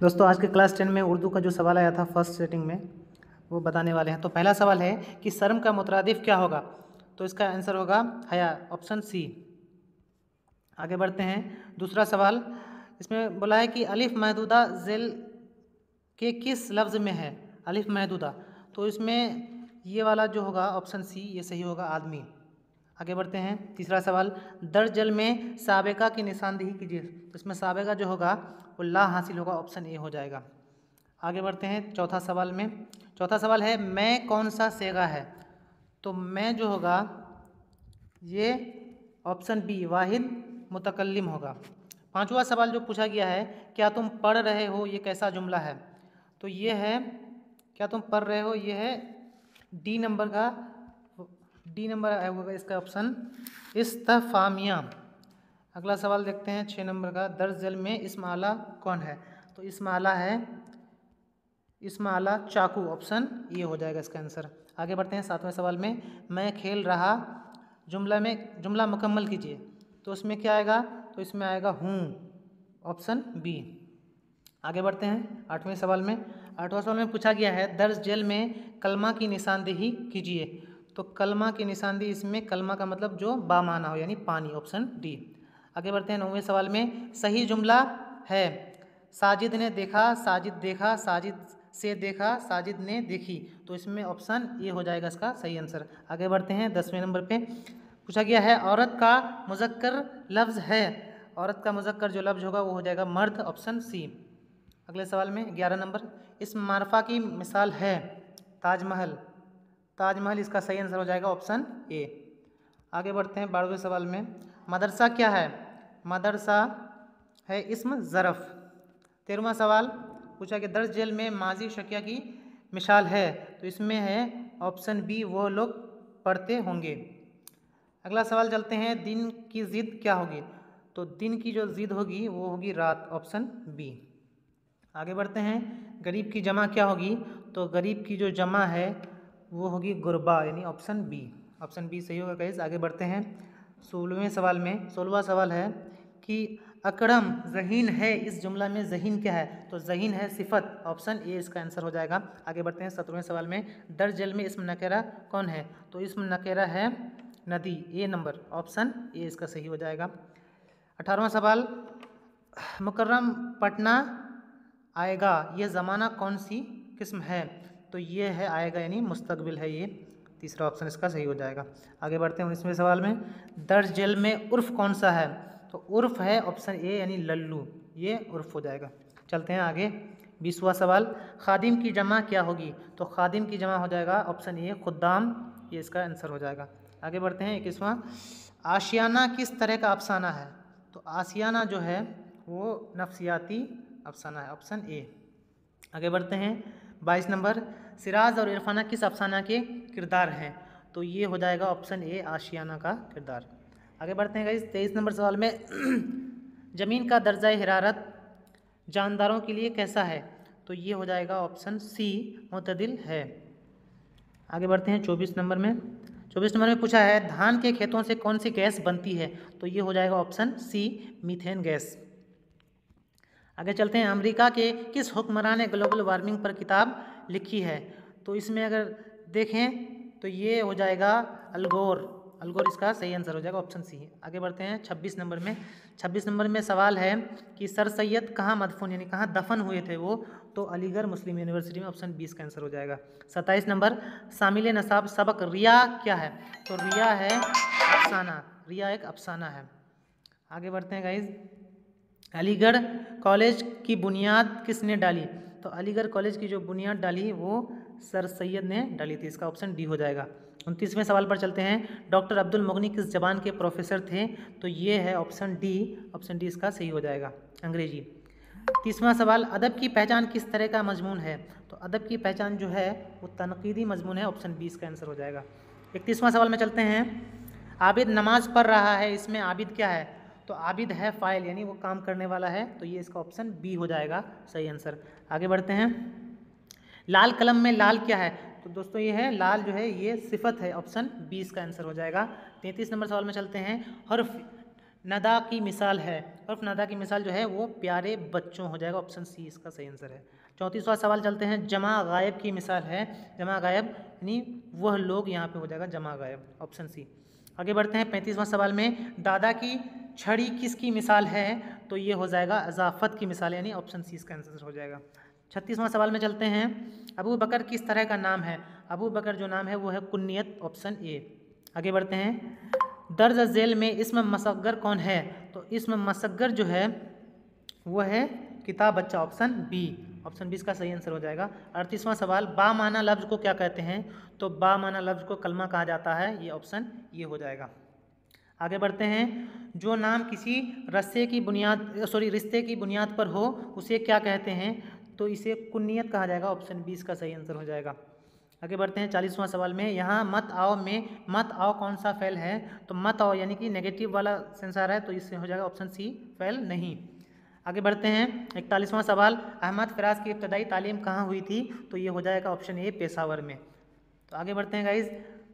दोस्तों आज के क्लास 10 में उर्दू का जो सवाल आया था फर्स्ट सेटिंग में वो बताने वाले हैं। तो पहला सवाल है कि शर्म का मुतरादिफ क्या होगा। तो इसका आंसर होगा हया, ऑप्शन सी। आगे बढ़ते हैं। दूसरा सवाल इसमें बोला है कि अलिफ महदूदा जेल के किस लफ्ज़ में है। अलिफ महदूदा, तो इसमें ये वाला जो होगा ऑप्शन सी ये सही होगा, आदमी। आगे बढ़ते हैं। तीसरा सवाल, दर्ज जल में साबिका की निशानदेही कीजिए। तो इसमें साबिका जो होगा वो ला हासिल होगा, ऑप्शन ए हो जाएगा। आगे बढ़ते हैं चौथा सवाल में। चौथा सवाल है मैं कौन सा सेगा है। तो मैं जो होगा ये ऑप्शन बी वाहिद मुतकल्लिम होगा। पांचवा सवाल जो पूछा गया है, क्या तुम पढ़ रहे हो, ये कैसा जुमला है। तो ये है क्या तुम पढ़ रहे हो, ये है डी नंबर होगा इसका ऑप्शन इस्तफामिया। अगला सवाल देखते हैं 6 नंबर का, दर्ज जल में इस्म आला कौन है। तो इस्म आला है इस्म आला चाकू, ऑप्शन ये हो जाएगा इसका आंसर। आगे बढ़ते हैं 7वें सवाल में, मैं खेल रहा जुमला मुकम्मल कीजिए। तो उसमें क्या आएगा, तो इसमें आएगा हूँ, ऑप्शन बी। आगे बढ़ते हैं 8वें सवाल में। 8वां सवाल में पूछा गया है दर्ज जेल में कलमा की निशानदेही कीजिए। तो कलमा की निशानदेही, इसमें कलमा का मतलब जो बामाना हो यानी पानी, ऑप्शन डी। आगे बढ़ते हैं 9वें सवाल में, सही जुमला है साजिद ने देखा, साजिद देखा, साजिद से देखा, साजिद ने देखी। तो इसमें ऑप्शन ए हो जाएगा इसका सही आंसर। आगे बढ़ते हैं 10वें नंबर पे। पूछा गया है औरत का मुज़क्कर लफ्ज़ है। औरत का मुज़क्कर जो लफ्ज़ होगा वो हो जाएगा मर्द, ऑप्शन सी। अगले सवाल में 11 नंबर, इस मारफा की मिसाल है ताजमहल। ताजमहल इसका सही आंसर हो जाएगा, ऑप्शन ए। आगे बढ़ते हैं 12वें सवाल में, मदरसा क्या है। मदरसा है इस्म ज़रफ़। 13वां सवाल पूछा कि दर्ज जेल में माजी शकिया की मिसाल है। तो इसमें है ऑप्शन बी, वो लोग पढ़ते होंगे। अगला सवाल चलते हैं, दिन की ज़िद क्या होगी। तो दिन की जो ज़िद होगी वो होगी रात, ऑप्शन बी। आगे बढ़ते हैं, गरीब की जमा क्या होगी। तो गरीब की जो जमा है वो होगी गुरबा, यानी ऑप्शन बी। ऑप्शन बी सही होगा गाइस। आगे बढ़ते हैं 16वें सवाल में। 16वां सवाल है कि अकरम ज़हीन है, इस जुमला में ज़हीन क्या है। तो ज़हीन है सिफत, ऑप्शन ए इसका आंसर हो जाएगा। आगे बढ़ते हैं 17वें सवाल में, दर्ज जेल में इस्म नकेरा कौन है। तो इस्म नकेरा है नदी, ए नंबर, ऑप्शन ए इसका सही हो जाएगा। 18वां सवाल, मुकर्रम पटना आएगा, ये ज़माना कौन सी किस्म है। तो ये है आएगा यानी मुस्तकबिल है, ये तीसरा ऑप्शन इसका सही हो जाएगा। आगे बढ़ते हैं 19वें सवाल में, दर्ज जेल में उर्फ कौन सा है। तो उर्फ है ऑप्शन ए यानी लल्लू, ये उर्फ हो जाएगा। चलते हैं आगे 20वां सवाल, खादिम की जमा क्या होगी। तो खादिम की जमा हो जाएगा ऑप्शन ए खुद्दाम, ये इसका आंसर हो जाएगा। आगे बढ़ते हैं 21वां, आशियाना किस तरह का अफसाना है। तो आशियाना जो है वो नफ्सियाती अफसाना है, ऑप्शन ए। आगे बढ़ते हैं 22 नंबर, सिराज और इरफाना किस अफसाना के किरदार हैं। तो ये हो जाएगा ऑप्शन ए आशियाना का किरदार। आगे बढ़ते हैं गाइस 23 नंबर सवाल में, ज़मीन का दर्जा हिरारत जानदारों के लिए कैसा है। तो ये हो जाएगा ऑप्शन सी मुतदिल है। आगे बढ़ते हैं 24 नंबर में। 24 नंबर में पूछा है धान के खेतों से कौन सी गैस बनती है। तो ये हो जाएगा ऑप्शन सी मीथेन गैस। आगे चलते हैं, अमेरिका के किस हुक्मरान ने ग्लोबल वार्मिंग पर किताब लिखी है। तो इसमें अगर देखें तो ये हो जाएगा अलगोर, अलगोर इसका सही आंसर हो जाएगा, ऑप्शन सी। आगे बढ़ते हैं 26 नंबर में। 26 नंबर में सवाल है कि सर सैयद कहाँ मदफून यानी कहाँ दफन हुए थे वो। तो अलीगढ़ मुस्लिम यूनिवर्सिटी में, ऑप्शन 20 का आंसर हो जाएगा। 27 नंबर, शामिल नसाब सबक रिया क्या है। तो रिया है अफसाना, रिया एक अफसाना है। आगे बढ़ते हैं गाइज, अलीगढ़ कॉलेज की बुनियाद किसने डाली। तो अलीगढ़ कॉलेज की जो बुनियाद डाली वो सर सैयद ने डाली थी, इसका ऑप्शन डी हो जाएगा। 29वें सवाल पर चलते हैं, डॉक्टर अब्दुल मुगनी किस जबान के प्रोफेसर थे। तो ये है ऑप्शन डी, ऑप्शन डी इसका सही हो जाएगा, अंग्रेजी। 30वां सवाल, अदब की पहचान किस तरह का मजमून है। तो अदब की पहचान जो है वो तनकीदी मजमून है, ऑप्शन 20 का आंसर हो जाएगा। 31वां सवाल में चलते हैं, आबिद नमाज पढ़ रहा है, इसमें आबिद क्या है। तो आबिद है फ़ाइल यानी वो काम करने वाला है, तो ये इसका ऑप्शन बी हो जाएगा सही आंसर। आगे बढ़ते हैं, लाल कलम में लाल क्या है। तो दोस्तों ये है लाल जो है ये सिफत है, ऑप्शन बी इसका आंसर हो जाएगा। 33 नंबर सवाल में चलते हैं, हर्फ नदा की मिसाल है। उर्फ नदा की मिसाल जो है वो प्यारे बच्चों हो जाएगा, ऑप्शन सी इसका सही आंसर है। 34वां सवाल चलते हैं, जमा गायब की मिसाल है। जमा गायब यानी वह लोग, यहाँ पे हो जाएगा जमा गायब, ऑप्शन सी। आगे बढ़ते हैं 35वां सवाल में, दादा की छड़ी किसकी मिसाल है? तो ये हो जाएगा अज़ाफ़त की मिसाल, यानी ऑप्शन सी इसका आंसर हो जाएगा। 36वां सवाल में चलते हैं, अबू बकर किस तरह का नाम है? अबू बकर जो नाम है वो है कुन्नियत, ऑप्शन ए। आगे बढ़ते हैं, दर्ज झेल में इस्म मसग्गर कौन है? तो इस्म मसग्गर जो है वो है किताब बच्चा, ऑप्शन बी। ऑप्शन बी इसका सही आंसर हो जाएगा। 38वां सवाल, बा माना लफ्ज़ को क्या कहते हैं? तो बा माना लफ्ज़ को कलमा कहा जाता है, ये ऑप्शन ये हो जाएगा। आगे बढ़ते हैं, जो नाम किसी रिश्ते की बुनियाद पर हो उसे क्या कहते हैं? तो इसे कुन्नियत कहा जाएगा, ऑप्शन बी इसका सही आंसर हो जाएगा। आगे बढ़ते हैं 40वां सवाल में, यहाँ मत आओ में मत आओ कौन सा फेल है? तो मत आओ यानी कि नेगेटिव वाला सेंसर है, तो इससे हो जाएगा ऑप्शन सी फेल नहीं। आगे बढ़ते हैं 41वां सवाल, अहमद फराज की इब्तदाई तालीम कहाँ हुई थी? तो ये हो जाएगा ऑप्शन ए पेशावर में। तो आगे बढ़ते हैं गाइज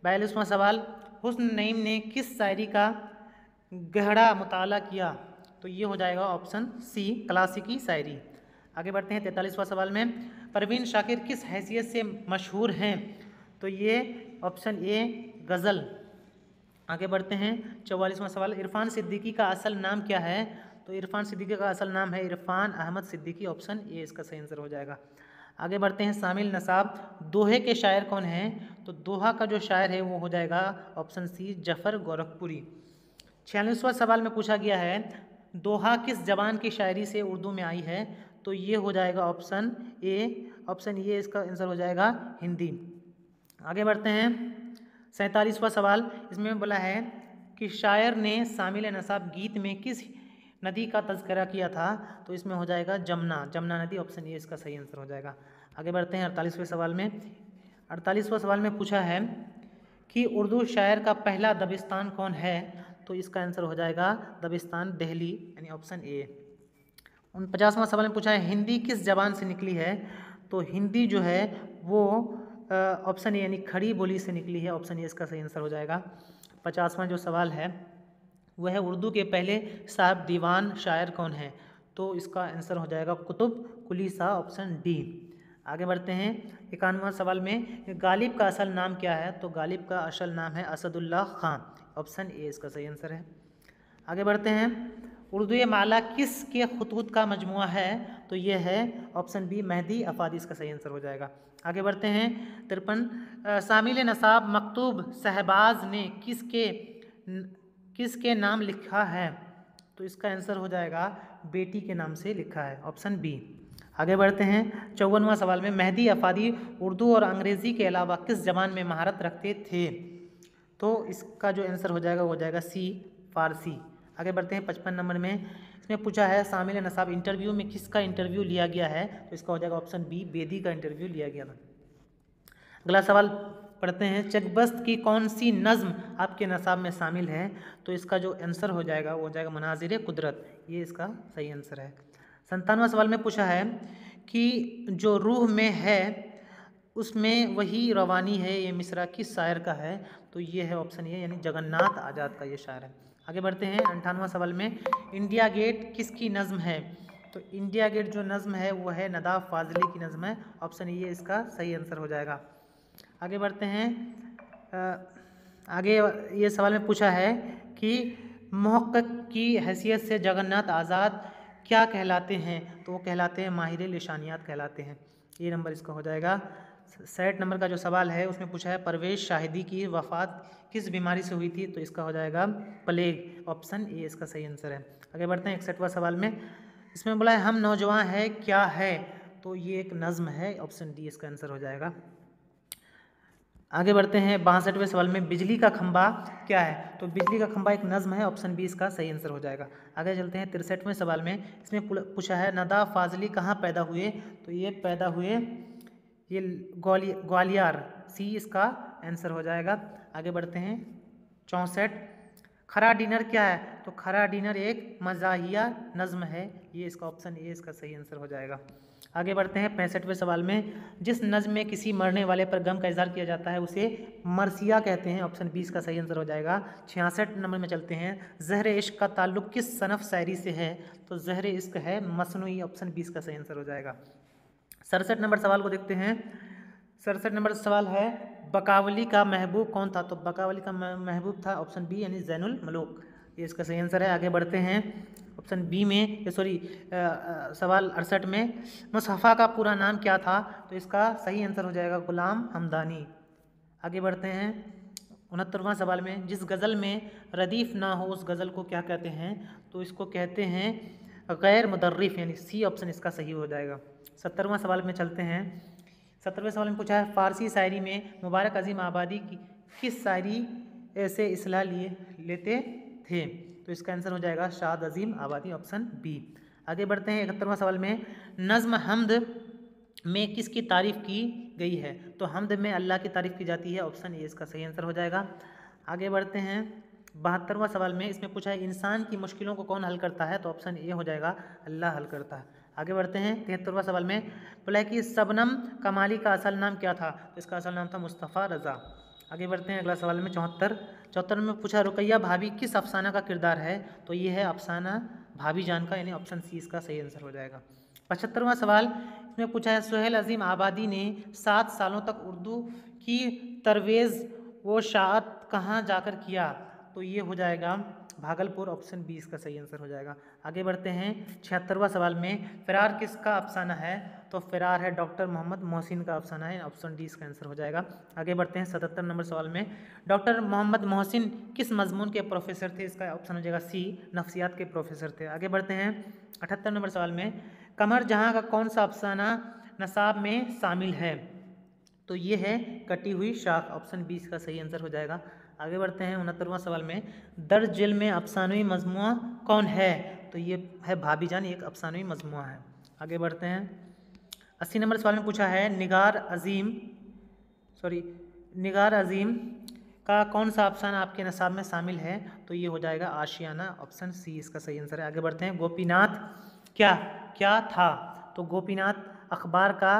42वां सवाल, हुस्न नईम ने किस शायरी का गहरा मुताला किया? तो ये हो जाएगा ऑप्शन सी क्लासिकी शायरी। आगे बढ़ते हैं 43वां सवाल में, परवीन शाकिर किस हैसियत से मशहूर हैं? तो ये ऑप्शन ए गज़ल। आगे बढ़ते हैं 44वां सवाल, इरफान सिद्दीकी का असल नाम क्या है? तो इरफान सिद्दीकी का असल नाम है इरफान अहमद सिद्दीकी, ऑप्शन ए इसका सही आंसर हो जाएगा। आगे बढ़ते हैं शामिल नसाब, दोहे के शायर कौन हैं? तो दोहा का जो शायर है वो हो जाएगा ऑप्शन सी जफ़र गोरखपुरी। 46वां सवाल में पूछा गया है, दोहा किस जबान की शायरी से उर्दू में आई है? तो ये हो जाएगा ऑप्शन ए इसका आंसर हो जाएगा हिंदी। आगे बढ़ते हैं 47वां सवाल, इसमें बोला है कि शायर ने शामिल नसाब गीत में किस नदी का तज़किरा किया था? तो इसमें हो जाएगा जमुना नदी, ऑप्शन ए इसका सही आंसर हो जाएगा। आगे बढ़ते हैं 48वें सवाल में। 48वां सवाल में पूछा है कि उर्दू शायर का पहला दबिस्तान कौन है? तो इसका आंसर हो जाएगा दबिस्तान दिल्ली, यानी ऑप्शन ए। 49वां सवाल में पूछा है, हिंदी किस जबान से निकली है? तो हिंदी जो है वो ऑप्शन ए यानी खड़ी बोली से निकली है, ऑप्शन ए इसका सही आंसर हो जाएगा। 50वां जो सवाल है वह है, उर्दू के पहले साहब दीवान शायर कौन है? तो इसका आंसर हो जाएगा कुतुब कुली शाह, ऑप्शन डी। आगे बढ़ते हैं 51वां सवाल में, गालिब का असल नाम क्या है? तो गालिब का असल नाम है असदुल्ला खां, ऑप्शन ए इसका सही आंसर है। आगे बढ़ते हैं, उर्दू माला किस के खुतूत का मजमुआ है? तो ये है ऑप्शन बी मेहदी अफादी, इसका सही आंसर हो जाएगा। आगे बढ़ते हैं 53, शामिल नसाब मकतूब शहबाज ने किसके नाम लिखा है? तो इसका आंसर हो जाएगा बेटी के नाम से लिखा है, ऑप्शन बी। आगे बढ़ते हैं 54वां सवाल में, मेहदी अफादी उर्दू और अंग्रेज़ी के अलावा किस जबान में महारत रखते थे? तो इसका जो आंसर हो जाएगा वो हो जाएगा सी फारसी। आगे बढ़ते हैं 55 नंबर में, इसमें पूछा है शामिल नसाब इंटरव्यू में किसका इंटरव्यू लिया गया है? तो इसका हो जाएगा ऑप्शन बी बेदी का इंटरव्यू लिया गया था। अगला सवाल पढ़ते हैं, चकबस्त की कौन सी नज़्म आपके नसाब में शामिल है? तो इसका जो आंसर हो जाएगा वो हो जाएगा मनाजिर कुदरत, ये इसका सही आंसर है। 57वां सवाल में पूछा है कि जो रूह में है उसमें वही रवानी है, ये मिसरा किस शायर का है? तो ये है ऑप्शन ए यानी जगन्नाथ आज़ाद का ये शायर है। आगे बढ़ते हैं 58वां सवाल में, इंडिया गेट किसकी नज़्म है? तो इंडिया गेट जो नज़्म है वो है नदाफ फाजली की नज़्म है, ऑप्शन ए इसका सही आंसर हो जाएगा। आगे बढ़ते हैं, आगे ये सवाल में पूछा है कि मुहक्किक की हैसियत से जगन्नाथ आज़ाद क्या कहलाते हैं? तो वो कहलाते हैं माहिर लिशानियात कहलाते हैं, ये नंबर इसका हो जाएगा। 60 नंबर का जो सवाल है उसमें पूछा है, परवेज़ शाहिदी की वफ़ात किस बीमारी से हुई थी? तो इसका हो जाएगा प्लेग, ऑप्शन ए इसका सही आंसर है। आगे बढ़ते हैं 61वां सवाल में, इसमें बोला है हम नौजवान है क्या है? तो ये एक नज़्म है, ऑप्शन डी इसका आंसर हो जाएगा। आगे बढ़ते हैं 62वें सवाल में, बिजली का खंभा क्या है? तो बिजली का खंभा एक नज़्म है, ऑप्शन बी इसका सही आंसर हो जाएगा। आगे चलते हैं 63वें सवाल में, इसमें पूछा है नदा फाजली कहाँ पैदा हुए? तो ये पैदा हुए ये ग्वालियर, सी इसका आंसर हो जाएगा। आगे बढ़ते हैं 64, खरा डिनर क्या है? तो खरा डिनर एक मज़ाहिया नज़्म है। ये इसका ऑप्शन ए इसका सही आंसर हो जाएगा। आगे बढ़ते हैं 65वें सवाल में। जिस नज़्म में किसी मरने वाले पर गम का इजहार किया जाता है उसे मरसिया कहते हैं। ऑप्शन बी इसका सही आंसर हो जाएगा। 66 नंबर में चलते हैं। ज़हर इश्क का ताल्लुक किस सनफ़ शायरी से है? तो ज़हर इश्क है मसनूई। ऑप्शन बी इसका सही आंसर हो जाएगा। 67 नंबर सवाल को देखते हैं। 67 नंबर सवाल है बकावली का महबूब कौन था? तो बकावली का महबूब था ऑप्शन बी यानी ज़ैनुल मलूक। ये इसका सही आंसर है। आगे बढ़ते हैं ऑप्शन बी में सवाल 68 में मुस्तफ़ा का पूरा नाम क्या था? तो इसका सही आंसर हो जाएगा गुलाम हमदानी। आगे बढ़ते हैं 69वां सवाल में। जिस गज़ल में रदीफ़ ना हो उस गज़ल को क्या कहते हैं? तो इसको कहते हैं गैर मुदर्रिफ, यानी सी ऑप्शन इसका सही हो जाएगा। 70वां सवाल में चलते हैं। 70वें सवाल में पूछा है फ़ारसी शायरी में मुबारक अजीम आबादी की किस शायरी से इसलाह लेते थे? तो इसका आंसर हो जाएगा Shad Azimabadi. Option B. आगे बढ़ते हैं 71वां सवाल में। नज़्म हमद में किसकी तारीफ़ की गई है? तो हमद में अल्लाह की तारीफ़ की जाती है। ऑप्शन ए इसका सही आंसर हो जाएगा। आगे बढ़ते हैं 72वां सवाल में। इसमें पूछा है इंसान की मुश्किलों को कौन हल करता है? तो ऑप्शन ए हो जाएगा अल्लाह हल करता है। आगे बढ़ते हैं 73वां सवाल में। बोला है कि शबनम कमाली का असल नाम क्या था? तो इसका असल नाम था मुस्तफ़ा रज़ा। आगे बढ़ते हैं अगला सवाल में 74 में पूछा रुकैया भाभी किस अफसाना का किरदार है? तो ये है अफसाना भाभी जान का, यानी ऑप्शन सी इसका सही आंसर हो जाएगा। 75वां सवाल इसमें पूछा है सुहेल अजीम आबादी ने 7 सालों तक उर्दू की तरवेज़ वो शाअत कहाँ जाकर किया? तो ये हो जाएगा भागलपुर। ऑप्शन बी इसका सही आंसर हो जाएगा। आगे बढ़ते हैं 76वां सवाल में। फ़िरार किसका अफसाना है? तो फ़िरार है डॉक्टर मोहम्मद मोहसिन का अफसाना है। ऑप्शन डी इसका आंसर हो जाएगा। आगे बढ़ते हैं 77 नंबर सवाल में। डॉक्टर मोहम्मद मोहसिन किस मजमून के प्रोफेसर थे? इसका ऑप्शन हो जाएगा सी नफ्सियात के प्रोफेसर थे। आगे बढ़ते हैं 78 नंबर सवाल में। कमर जहाँ का कौन सा अफसाना नसाब में शामिल है? तो ये है कटी हुई शाख। ऑप्शन बी इसका सही आंसर हो जाएगा। आगे बढ़ते हैं 69वां सवाल में। दर्ज जेल में अफसानवी मजमुआ कौन है? तो ये है भाभी जान, एक अफसानवी मजमुआ है। आगे बढ़ते हैं 80 नंबर सवाल में पूछा है निगार अजीम का कौन सा अफसाना आपके नसाब में शामिल है? तो ये हो जाएगा आशियाना। ऑप्शन सी इसका सही आंसर है। आगे बढ़ते हैं गोपीनाथ क्या था? तो गोपीनाथ अखबार का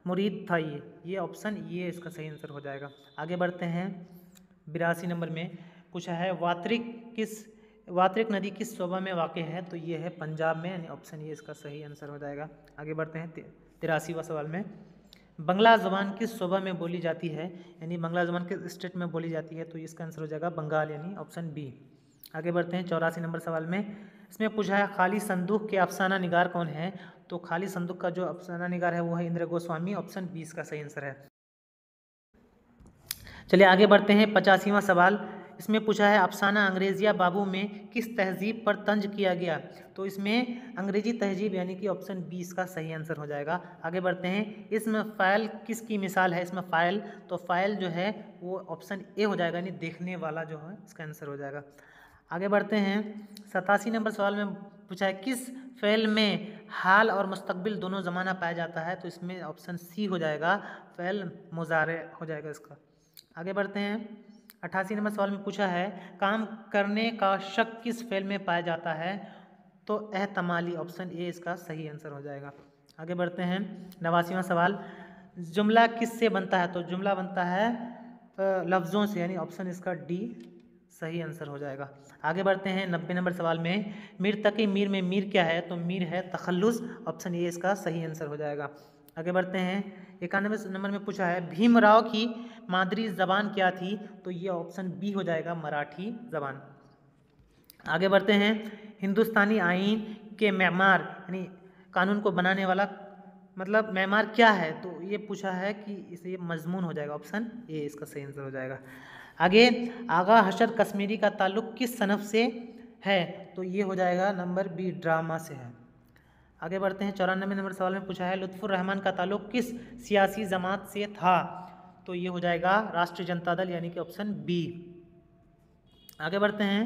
मुरीद था। ये ऑप्शन ये इसका सही आंसर हो जाएगा। आगे बढ़ते हैं 82 नंबर में पूछा है वात्रिक नदी किस सूबा में वाक़ है? तो ये है पंजाब में, यानी ऑप्शन ये इसका सही आंसर हो जाएगा। आगे बढ़ते हैं 83वां सवाल में। बंगला ज़ुबान किस सूबा में बोली जाती है? यानी बंगला ज़ुबान किस स्टेट में बोली जाती है? तो इसका आंसर हो जाएगा बंगाल, यानी ऑप्शन बी। आगे बढ़ते हैं 84 नंबर सवाल में। इसमें पूछा है खाली संदूक के अफसाना निगार कौन है? तो खाली संदूक का जो अफसाना निगार है वो है इंदिरा गोस्वामी। ऑप्शन बी इसका सही आंसर है। चलिए आगे बढ़ते हैं 85वां सवाल। इसमें पूछा है अफसाना अंग्रेजिया बाबू में किस तहजीब पर तंज किया गया? तो इसमें अंग्रेजी तहजीब, यानी कि ऑप्शन बी इसका सही आंसर हो जाएगा। आगे बढ़ते हैं इसमें फ़ाइल किसकी मिसाल है? इसमें फ़ाइल, तो फ़ाइल जो है वो ऑप्शन ए हो जाएगा, यानी देखने वाला जो है इसका आंसर हो जाएगा। आगे बढ़ते हैं 87 नंबर सवाल में पूछा है किस फ़ेल में हाल और मुस्तकबिल दोनों ज़माना पाया जाता है? तो इसमें ऑप्शन सी हो जाएगा, फ़ेल मुज़ारे हो जाएगा इसका। आगे बढ़ते हैं 88 नंबर सवाल में पूछा है काम करने का शक किस फ़ेल में पाया जाता है? तो एहतमाली। ऑप्शन ए इसका सही आंसर हो जाएगा। आगे बढ़ते हैं 89वां सवाल। जुमला किससे बनता है? तो जुमला बनता है लफ्ज़ों से, यानी ऑप्शन इसका डी सही आंसर हो जाएगा। आगे बढ़ते हैं 90 नंबर सवाल में। मीर तकी मीर में मीर क्या है? तो मीर है तखल्लुस। ऑप्शन ए इसका सही आंसर हो जाएगा। आगे बढ़ते हैं 91 नंबर में पूछा है भीमराव की मादरी ज़बान क्या थी? तो ये ऑप्शन बी हो जाएगा, मराठी ज़बान। आगे बढ़ते हैं हिंदुस्तानी आईन के मेमार, यानी कानून को बनाने वाला मतलब मेमार क्या है? तो ये पूछा है कि इसे मजमून हो जाएगा। ऑप्शन ए इसका सही आंसर हो जाएगा। आगे आगा हशर कश्मीरी का ताल्लुक़ किस सनफ़ से है? तो ये हो जाएगा नंबर बी, ड्रामा से है। आगे बढ़ते हैं 94 नंबर सवाल में पूछा है लुत्फ़ुर रहमान का ताल्लुक़ किस सियासी जमात से था? तो ये हो जाएगा राष्ट्रीय जनता दल, यानी कि ऑप्शन बी। आगे बढ़ते हैं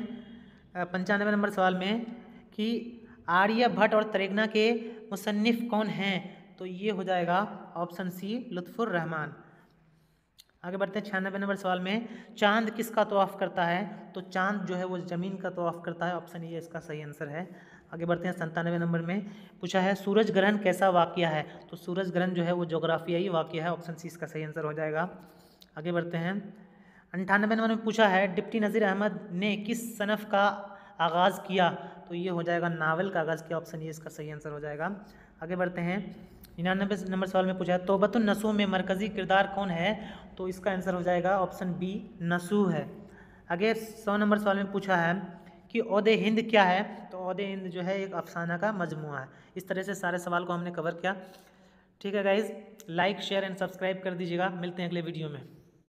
95 नंबर सवाल में कि आर्यभट्ट और तरेगना के मुसन्निफ़ कौन हैं? तो ये हो जाएगा ऑप्शन सी, लुत्फ़ुर रहमान। आगे बढ़ते हैं 96 नंबर सवाल में, चांद किसका तवाफ करता है? तो चांद जो है वो ज़मीन का तवाफ करता है, ऑप्शन ये इसका सही आंसर है। आगे बढ़ते हैं 97 नंबर में, पूछा है सूरज ग्रहण कैसा वाक़या है? तो सूरज ग्रहण जो है वो जोग्राफियाई वाक़या है, ऑप्शन सी इसका सही आंसर हो जाएगा। आगे बढ़ते हैं 98 नंबर में, पूछा है डिप्टी नज़ीर अहमद ने किस सनफ़ का आगाज़ किया? तो ये हो जाएगा नावल का आगाज़ किया, ऑप्शन ये इसका सही आंसर हो जाएगा। आगे बढ़ते हैं 99 नंबर सवाल में, पूछा है तौबतुन नसूह में मरकज़ी किरदार कौन है? तो इसका आंसर हो जाएगा ऑप्शन बी नसूह है। आगे 100 नंबर सवाल में पूछा है कि औदे हिंद क्या है? तो औदे हिंद जो है एक अफसाना का मजमुआ है। इस तरह से सारे सवाल को हमने कवर किया। ठीक है guys, like share and subscribe कर दीजिएगा। मिलते हैं अगले वीडियो में।